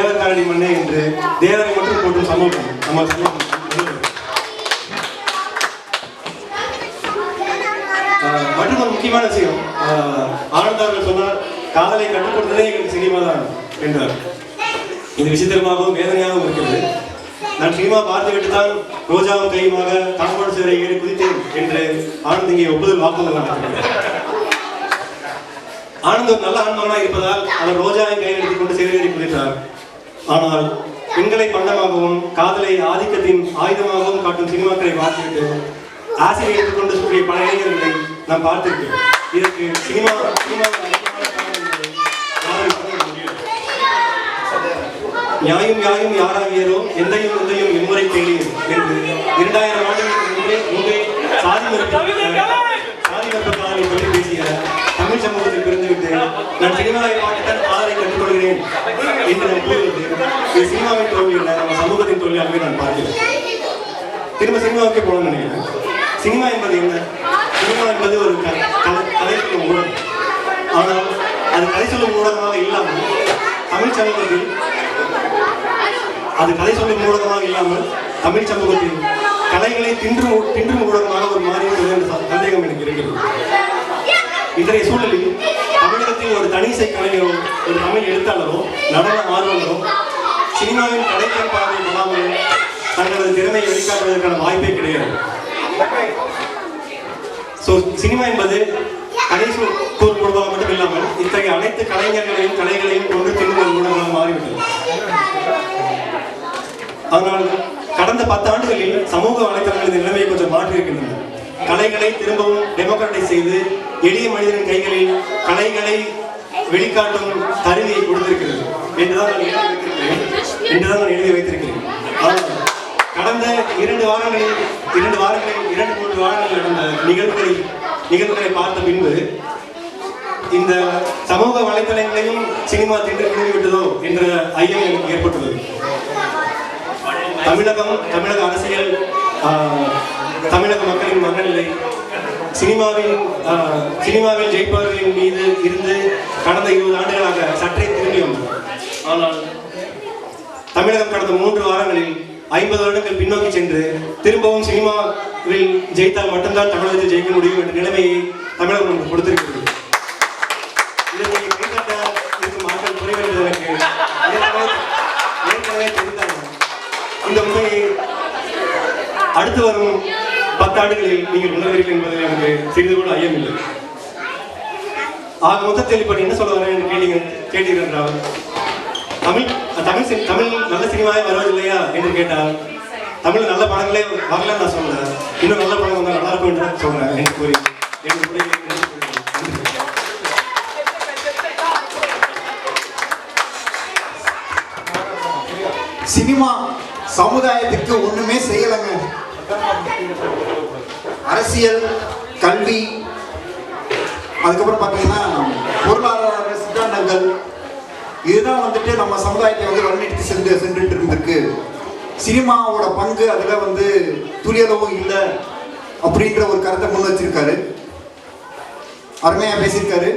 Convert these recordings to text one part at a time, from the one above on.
தேவர்காரணி மண்ணே என்று தேவரை மட்டும் போட்டும் சமூகம் நம்ம சமூகம். மற்றும் ஒரு முக்கியமான விஷயம், ஆனந்த் அவர்கள் சொன்னார், காதலை கற்றுக் கொடுத்ததே எங்களுக்கு சினிமா தான் என்றார். இது விசித்திரமாகவும் வேதனையாகவும் இருக்கிறது. நான் சினிமா பார்த்துவிட்டு தான் ரோஜாவும் கையுமாக காம்பவுண்ட் சேரை ஏறி குதித்தேன் என்று ஆனந்த் இங்கே ஒப்புதல் வாக்குதல் நடத்தினார். ஆனந்த் ஒரு நல்ல ஆன்மகனாக இருப்பதால் அவர் ரோஜாவை கையில் எடுத்துக் கொண்டு சேரை ஏறி குதித்தார். ஆனால் பெண்களை பண்டமாகவும் காதலை ஆதிக்கத்தின் ஆயுதமாகவும் காட்டும் சினிமாக்களை பார்த்துவிட்டு ஆசிரியர் எடுத்துக்கொண்டு சுற்றிய பல இளைஞர்களை நாம் பார்த்திருக்கிறோம். இதற்கு சினிமா நியாயம் யாயும் யாராகியரோ எந்தையும் எந்தையும் எம்முறை கேளீர் என்று 2000 ஆண்டுகளுக்கு முன்பே சாதி மறுப்பு காதலை சொல்லி பேசிய தமிழ் சமூகத்தில் பிறந்துவிட்டு நான் சினிமாவை பார்த்துத்தான் காதலை கற்றுக்கொள்கிறேன் என்று நான் கூறுவது இது சினிமாவின் தோல்வி இல்லை, நம்ம சமூகத்தின் தோல்வியாகவே நான் பார்க்கிறேன். திரும்ப சினிமாவுக்கு போகணும்னு நினைக்கிறேன். சினிமா என்பது என்ன? சினிமா என்பது ஒரு கதை சொல்லும் ஊடகம். ஆனால் அது கதை சொல்லும் ஊடகமாக இல்லாமல் தமிழ் சமூகத்தில் தமிழ் சமூகத்தில் கலைகளை தின்றும் ஊடகமாக ஒரு மாறியது என்ற சந்தேகம் எனக்கு இருக்கிறது. இன்றைய சூழலில் தமிழகத்தில் ஒரு தனிசை கலைஞரோ ஒரு தமிழ் எழுத்தாளரோ நடன ஆர்வலரோ சினிமாவின் கலைஞர் பார்வை இல்லாமல் தங்களது திறமையை வெளிக்காட்டுவதற்கான வாய்ப்பே கிடையாது. சினிமா என்பது கலை கூறுவதாக மட்டும் இல்லாமல் இத்தகைய அனைத்து கலைஞர்களையும் கலைகளையும் கொண்டு தின்னும் ஊடகமாக மாறிவிட்டது. ஆனால் கடந்த 10 ஆண்டுகளில் சமூக வலைத்தளங்களின் நிலைமையை கொஞ்சம் மாற்றியிருக்கின்றன. கலைகளை திரும்பவும் டெமோக்ராட்டைஸ் செய்து எளிய மனிதனின் கைகளில் கலைகளை வெளிக்காட்டும் கருவியை கொடுத்திருக்கிறது என்றுதான் நான் எழுதி வைத்திருக்கிறேன். ஆனால் கடந்த 2 வாரங்களில் 2-3 வாரங்களில் நடந்த நிகழ்வுகளை பார்த்த பின்பு இந்த சமூக வலைத்தளங்களையும் சினிமா தின்று விட்டதோ என்ற ஐயம் எனக்கு ஏற்பட்டுள்ளது. தமிழக அரசியல், தமிழக மக்களின் மனநிலை சினிமாவில் ஜெயிப்பவர்களின் மீது இருந்து கடந்த 20 ஆண்டுகளாக சற்றே திரும்பி வந்தது. ஆனால் தமிழகம் கடந்த 3 வாரங்களில் 50 வருடங்கள் பின்னோக்கி சென்று திரும்பவும் சினிமாவில் ஜெயித்தால் மட்டும்தான் தமிழகத்தில் ஜெயிக்க முடியும் என்ற நிலைமையை தமிழகம் நமக்கு கொடுத்திருக்கிறது. இதற்கு கைத்தட்ட இருக்கும் மக்கள் குறைவு என்பதற்கு ஏற்கனவே தெரிந்தாங்க. இந்த உண்மையை அடுத்து வரும் 10 ஆண்டுகளில் நீங்கள் உணர்வீர்கள் என்பதில் எனக்கு சிறிது கூட ஐயமில்லை. ஆக மொத்தத்தில் இப்ப என்ன சொல்ல வரேன் என்று கேட்டீர்கள் என்றால், தமிழ் நல்ல சினிமாவே வருவதில்லையா என்று கேட்டால், தமிழ் நல்ல படங்களே வரலன்னு நான் சொல்றேன். இன்னும் நல்ல படம் வந்தால் நல்லா இருக்கும் என்று சொல்றேன் என்று கூறி சினிமா சமுதாயத்துக்கு ஒண்ணுமே செய்யலைங்க. அரசியல், கல்வி, அதுக்கப்புறம் பார்த்தீங்கன்னா பொருளாதார சித்தாந்தங்கள், இதுதான் வந்துட்டு நம்ம சமுதாயத்தை வழிநடத்தி சென்றுட்டு இருந்திருக்கு. சினிமாவோட பங்கு அதில் துளியளவும் இல்லை அப்படின்ற ஒரு கருத்தை முன் வச்சிருக்காரு. அருமையா பேசியிருக்காரு.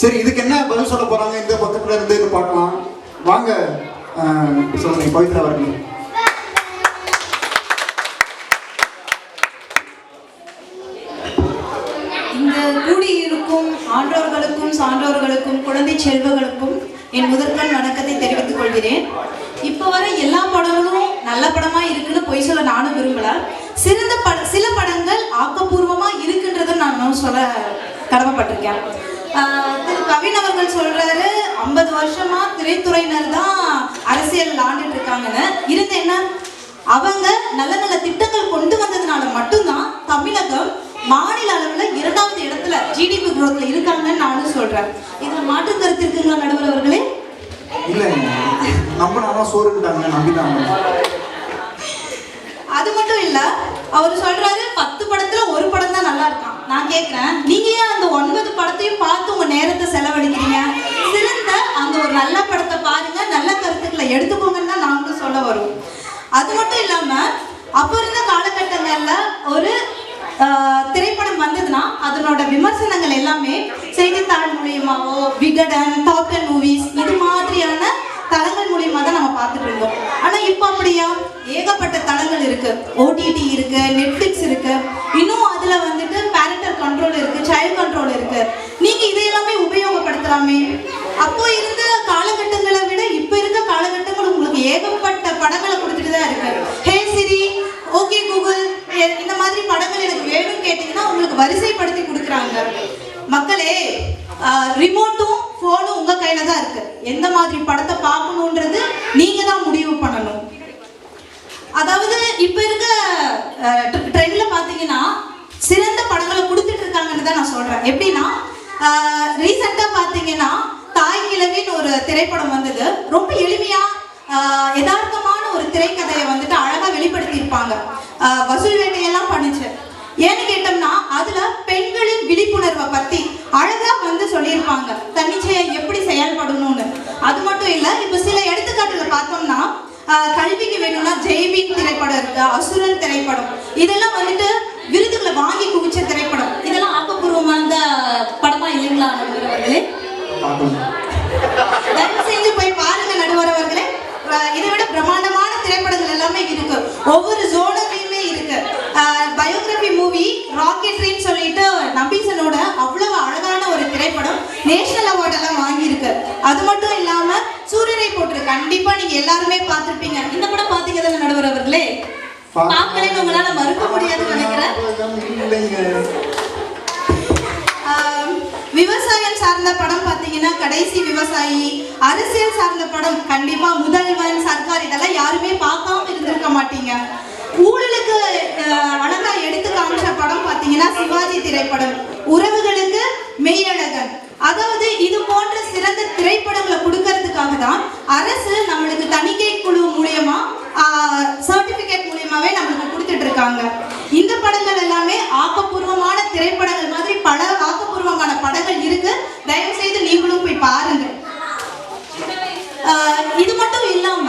சரி, இதுக்கு என்ன பதில் சொல்ல போறாங்க இந்த பக்கத்துல இருந்து பார்க்கலாம். வாங்க சொல்லுங்க பவித்ரா அவர்கள். இந்த கூடியிருக்கும் ஆன்றோர்களுக்கும் சான்றோர்களுக்கும் குழந்தை செல்வங்களுக்கும் என் முதற்கண் வணக்கத்தை தெரிவித்துக் கொள்கிறேன். இப்போ வர எல்லா படங்களும் நல்ல படமா இருக்குன்னு பொய் சொல்ல நானும் விரும்பல. சில படங்கள் ஆக்கப்பூர்வமா இருக்குன்றதை நான் சொல்ல கடமைப்பட்டிருக்கேன். திரு கவின் அவர்கள் சொல்றாரு 50 வருஷமா திரைத்துறையினர் தான் அரசியல் ஆண்டுட்டு இருக்காங்கன்னு. இருந்த என்ன, அவங்க நல்ல நல்ல திட்டங்கள் கொண்டு வந்ததுனால மட்டும்தான் தமிழகம் மாநில அளவில் 2வது இடத்துல ஜிடிபி குரோத்ல இருக்காங்கன்னு நானும் சொல்றேன். இதுல மாற்று கருத்து இருக்குங்களா நடுவர் அவர்களே? இல்ல, நம்பினாங்க சோறுட்டாங்க, நம்பினாங்க. அது மட்டும் இல்ல, அவர் சொல்றாரு 10 படத்துல ஒரு படம் தான் நல்லா இருக்கான். நான் கேட்கிறேன், நீங்க ஏன் அந்த 9 படத்தையும் பார்த்து உங்க நேரத்தை செலவழிக்கிறீங்க? சிறந்த அந்த ஒரு நல்ல படத்தை பாருங்க, நல்ல கருத்துக்களை எடுத்துக்கோங்கன்னு தான் நாங்களும் சொல்ல வரோம். அது மட்டும் இல்லாம அப்போ இருந்த காலகட்டங்கள்ல ஒரு திரைப்படம் வந்ததுன்னா அதனோட விமர்சனங்கள் எல்லாமே செய்தித்தாள் மூலியமாவோ, விகடன், டாப் 10 மூவிஸ் இது மாதிரியான திரைப்படம் ஏகப்பட்ட தளங்கள் இருக்கு. ஓடிடி இருக்கு, நெட்ஃபிளிக்ஸ் இருக்கு, இன்னும் அதுல வந்துட்டு பேரண்டல் கண்ட்ரோல் இருக்கு, சைல்ட் கண்ட்ரோல் இருக்கு. நீங்க இதையெல்லாமே உபயோகப்படுத்தலாமே. அப்போ இருந்த காலகட்டங்களை விட இப்ப இருக்க காலகட்டங்கள் உங்களுக்கு ஏகப்பட்ட படங்களை கொடுத்துட்டு தான் இருக்கு. ஹே சிரி, ஓகே கூகுள், இந்த மாதிரி படங்கள் எனக்கு வேணும்னு கேட்டீங்கன்னா உங்களுக்கு வரிசைப்படுத்தி கொடுக்குறாங்க. மக்களே, ரிமோட்டும் போனும் உங்க கையில தான் இருக்கு. எந்த மாதிரி படத்தை பார்க்கணுன்றது நீங்க தான் முடிவு பண்ணணும். அதாவது இப்ப இருக்க ட்ரெண்ட்ல பாத்தீங்கன்னா சிறந்த படங்களை கொடுத்துட்டு இருக்காங்கன்னு தான் நான் சொல்றேன். எப்படின்னா ரீசெண்டா பாத்தீங்கன்னா தாய் கிழவின்னு ஒரு திரைப்படம் வந்தது. ரொம்ப எளிமையா யதார்த்தமான ஒரு திரைக்கதையை வந்துட்டு அழகா வெளிப்படுத்தி இருப்பாங்க. வசூல் வேட்டையெல்லாம் பண்ணுச்சு. ஏன்னு கேட்டோம்னா அதுல பெண்களின் விழிப்புணர்வை பத்தி அழகா வந்து சொல்லியிருப்பாங்க, தன்னிச்சையா எப்படி செயல்படணும்னு. அது மட்டும் இல்ல, இப்ப சில எடுத்துக்காட்டுல பார்த்தோம்னா கல்விக்கு வேணும்னா ஜெய்பீம் திரைப்படம் இருக்கு, அசுரன் திரைப்படம், இதெல்லாம் வந்துட்டு விருதுகளை வாங்கி குவிச்ச திரைப்படம். இதெல்லாம் ஆக்கப்பூர்வமான படமா இல்லைங்களா நடுவரவர்களே? தயவு செஞ்சு போய் பாருங்க நடுவரவர்களே. இதை விட பிரம்மாண்டமான திரைப்படங்கள் எல்லாமே இருக்கு, ஒவ்வொரு ஜோனர்லயுமே இருக்கு. பயோகிராபி மூவி ராக்கெட்ரின்னு சொல்லிட்டு நபீசனோட அவ்வளவு அழகான ஒரு திரைப்படம் நேஷனல் அவார்ட் எல்லாம் வாங்கியிருக்கு. அது மட்டும் இல்லாம சூரியனை போட்டு கண்டிப்பா நீங்க எல்லாருமே பார்த்திருப்பீங்க. இந்த படம் பாத்தீங்க தானே நடுவர் அவர்களே? பார்க்கலன்னு உங்களால மறுக்க முடியாதுன்னு நினைக்கிறேன். விவசாயம் சார்ந்த படம் பாத்தீங்கன்னா கடைசி விவசாயி. அரசியல் சார்ந்த படம் கண்டிப்பா முதல்வன், சர்க்கார், இதெல்லாம் யாருமே பார்க்காம இருந்திருக்க மாட்டீங்க. ஊழலுக்கு அழகா எடுத்து காமிச்ச படம் பாத்தீங்கன்னா சிவாஜி திரைப்படம், உறவுகளுக்கு மெய்யழகன். அதாவது இது போன்ற சிறந்த திரைப்படங்களை கொடுக்கறதுக்காக தான் அரசு நம்மளுக்கு தணிக்கை குழு மூலியமா சர்டிபிகேட் மூலியமாவே நம்மளுக்கு கொடுத்துட்டு இருக்காங்க. இந்த படங்கள் எல்லாமே ஆக்கப்பூர்வமான திரைப்படங்கள் மாதிரி பல ஆக்கப்பூர்வமான படங்கள் இருக்கு. தயவு செய்து நீங்களும் போய் பாருங்க. இது மட்டும் இல்லாம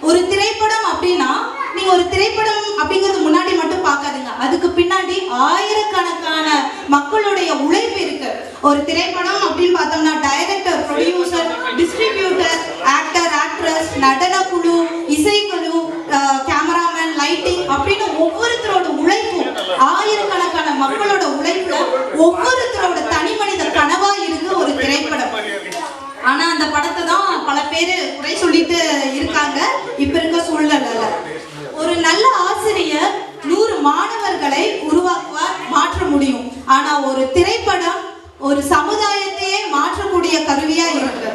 ஒரு திரைப்படம் அப்படின்னா நீங்க ஒரு திரைப்படம் அப்படிங்கிறது முன்னாடி மட்டும் பார்க்காதுங்க, அதுக்கு பின்னாடி ஆயிரக்கணக்கான மக்களுடைய உழைப்பு இருக்கு. ஒரு திரைப்படம் அப்படின்னு பார்த்தோம்னா director, producer, distributor, actor, actress, நடன குழு, இசைக்குழு, கேமராமேன், லைட்டிங் அப்படின்னு ஒவ்வொருத்தரோட உழைப்பும், ஆயிரக்கணக்கான மக்களோட உழைப்புல ஒவ்வொருத்தரோட தனி மனித கனவா இருக்கு ஒரு திரைப்படம். ஆனா அந்த படத்தை தான் பல பேர் குறை சொல்லிட்டு இருக்காங்க இப்ப இருக்க சூழ்நிலையில. ஒரு நல்ல ஆசிரியர் 100 மாணவர்களை உருவாக்குவார், மாற்ற முடியும். ஆனா ஒரு திரைப்படம் ஒரு சமுதாயத்தையே மாற்றக்கூடிய கருவியா இருக்கு.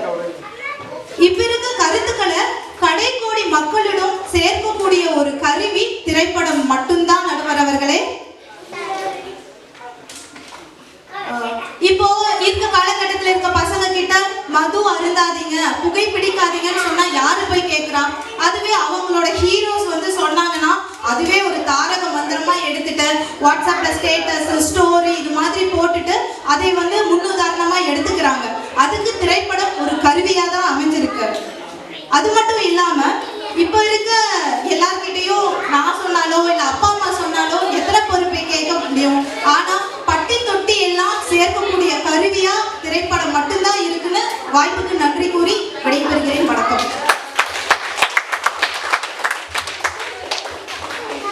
இப்ப இருக்க கருத்துக்களை கடைக்கோடி மக்களிடம் சேர்க்கக்கூடிய ஒரு கருவி திரைப்படம் மட்டும்தான் நடுவர் அவர்களே. இப்போ இருக்க காலகட்டத்தில் இருக்க பசங்க கிட்ட மது அருந்தாதீங்க, புகை பிடிக்காதீங்கன்னு சொன்னா யாரு போய் கேட்கிறா? அதுவே அவங்களோட ஹீரோஸ் வந்து சொன்னாங்கன்னா அதுவே ஒரு தாரக மந்திரமா எடுத்துட்டு வாட்ஸ்அப்ல ஸ்டேட்டஸ், ஸ்டோரி இது மாதிரி போட்டுட்டு அதை வந்து முன்னுதாரணமா எடுத்துக்கிறாங்க. அதுக்கு திரைப்படம் ஒரு கருவியா தான் அமைஞ்சிருக்கு. அது மட்டும் இல்லாம இப்ப இருக்க எல்லார்கிட்டையும் நான் சொன்னாலோ இல்ல அப்பா அம்மா சொன்னாலோ எத்தனை பொறுப்பை கேட்க முடியும்? ஆனா பட்டி தொட்டி எல்லாம் சேர்க்கக்கூடிய கருவியா திரைப்படம் மட்டும்தான் இருக்குன்னு வாய்ப்புக்கு நன்றி கூறி விடைபெறுகிறேன். வணக்கம்.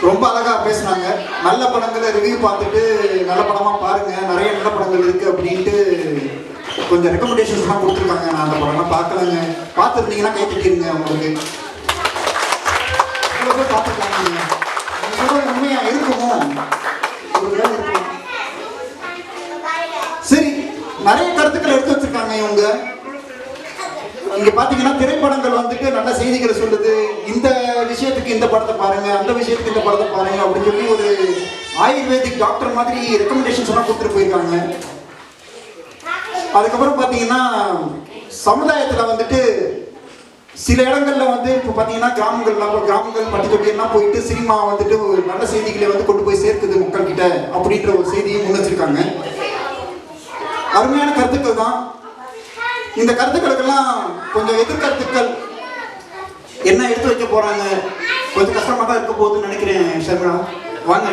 ரொம்ப அழகா பேசுனாங்க. நல்ல படங்களை ரிவ்யூ பார்த்துட்டு நல்ல படமா பாருங்க, நிறைய நல்ல படங்கள் இருக்கு அப்படின்ட்டு கொஞ்சம் ரெக்கமெண்டேஷன்ஸ்லாம் கொடுத்துருக்காங்க. நான் அந்த படம்லாம் பார்க்கலங்க. பார்த்துருந்தீங்கன்னா கை தட்டிருங்க. உங்களுக்கு பார்த்துருக்காங்க. உண்மையா இருக்குமோ? சரி, நிறைய கருத்துக்கள் எடுத்து வச்சிருக்காங்க இவங்க. இங்க பாத்தீங்கன்னா திரைப்படங்கள் வந்துட்டு நல்ல செய்திகளை சொல்லுது. இந்த விஷயத்துக்கு இந்த படத்தை பாருங்க, அந்த விஷயத்துக்கு இந்த படத்தை பாருங்க அப்படின்னு சொல்லி ஒரு ஆயுர்வேதிக் டாக்டர் மாதிரி ரெக்கமெண்டேஷன்ஸ் எல்லாம் கொடுத்துட்டு போயிருக்காங்க. அதுக்கப்புறம் பாத்தீங்கன்னா சமுதாயத்துல வந்துட்டு சில இடங்கள்ல வந்து இப்போ பாத்தீங்கன்னா கிராமங்கள் பட்டி தொட்டியெல்லாம் போயிட்டு சினிமா வந்துட்டு ஒரு நல்ல செய்திகளை வந்து கொண்டு போய் சேர்க்குது மக்கள் கிட்ட அப்படின்ற ஒரு செய்தியை முன் வச்சிருக்காங்க. அருமையான கருத்துக்கள் தான். இந்த கருத்துக்களுக்கெல்லாம் கொஞ்சம் எதிர்கருத்துக்கள் என்ன எடுத்து வைக்க போறாங்க, கொஞ்சம் கஷ்டமா தான் இருக்க போகுதுன்னு நினைக்கிறேன். ஷர்மிளா வாங்க.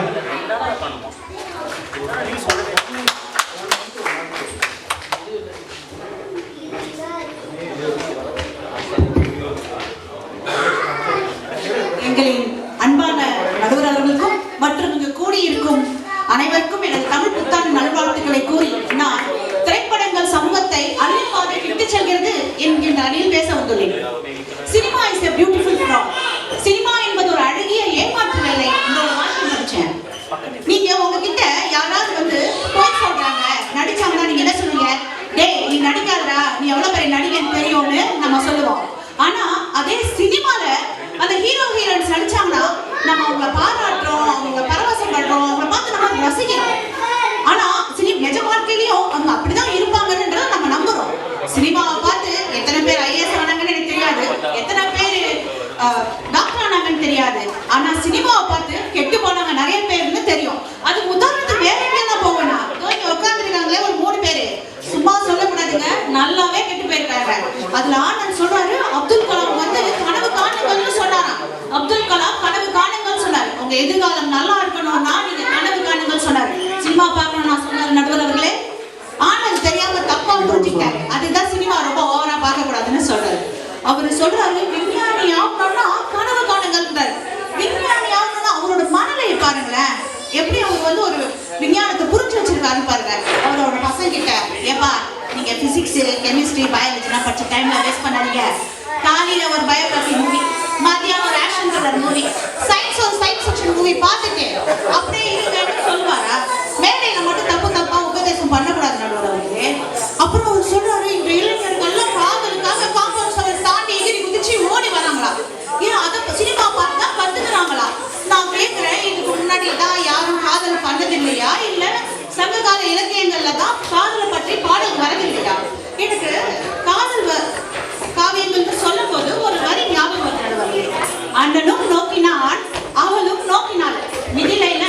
எங்களின் எத்தனை பேர் டாக்டர் ஆனாங்கன்னு தெரியாது, ஆனா சினிமாவை பார்த்து கெட்டு போனவங்க நிறைய பேர்னு தெரியும். அது உதாரணத்துக்கு வேற எங்கேயா போவேனா, இங்க உட்காந்துருக்காங்களே ஒரு 3 பேரு, சும்மா சொல்லக்கூடாதுங்க, நல்லாவே கெட்டு போயிருக்காங்க. அதுல ஆனந்த் சொல்றாரு, அப்துல் கலாம் வந்து கனவு காணுங்கள்னு சொன்னாராம். அப்துல் கலாம் கனவு காணுங்கள்னு சொன்னாரு. உங்க எதிர்காலம் நல்லா இருக்கணும்னா நீங்க கனவு காணுங்கள்னு சொன்னாரு. சினிமா பார்க்கணும் நான் சொன்னாரு நடுவர் அவர்களே. ஆனந்த் தெரியாம தப்பா புரிஞ்சுக்கிட்டாரு. அதுதான் சினிமா ரொம்ப ஓவரா பார்க்க கூடாதுன்னு சொல்றாரு. அவரு சொல்றாரு, விஞ்ஞானி ஆகணும்னா கனவு காணுங்கள்ன்றாரு. விஞ்ஞானி ஆகணும்னா அவரோட மனநிலை பாருங்களேன், எப்படி அவர் வந்து ஒரு விஞ்ஞானத்தை புரிஞ்சு வச்சிருக்காருன்னு பாருங்க. அவரோட பசங்க கிட்ட, ஏப்பா நீங்க பிசிக்ஸ் கெமிஸ்ட்ரி பயாலஜிலாம் படிச்ச டைம்ல வேஸ்ட் பண்ணாதீங்க. காலையில ஒரு பயோகிராஃபி மூவி, மதியானம் ஒரு action thriller movie, science section movie பார்த்துட்டு அப்படியே இருங்கன்னு சொல்லுவாரா? மேடையில மட்டும் தப்பா உபதேசம் பண்ணக்கூடாது நடுவர் அவருக்கு. அப்புறம் அவர் சொல்றாரு, இந்த இளைஞர்கள்லாம் காதலுக்காக காம்பவுண்ட் சுவர் தாண்டி எகிரி குதிச்சு ஓடி வராங்களா? ஏன் அதை சினிமா பார்த்து தான் கத்துக்கிறாங்களா? நான் கேட்கிறேன், இதுக்கு முன்னாடி தான் யாரும் காதல் பண்ணது இல்லையா, இல்ல சங்ககால இலக்கியங்கள்ல தான் காதலை பற்றி பாடல் வரது இல்லையா? எனக்கு காதல் காவியங்கள் சொல்லும் போது ஒரு வரி ஞாபகம் வருது. அண்ணனும் நோக்கினான் அவளும் நோக்கினாள். மிதிலையில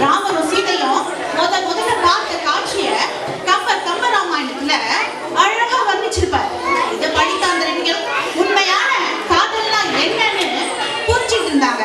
ராமரும் சீதையும் முதல்ல பார்த்த காட்சிய கம்பராமாயணத்துல அழகா வர்ணிச்சிருப்பார். இதை படித்த அந்த உண்மையான காதல்னா என்னன்னு புரிஞ்சுட்டு இருந்தாங்க.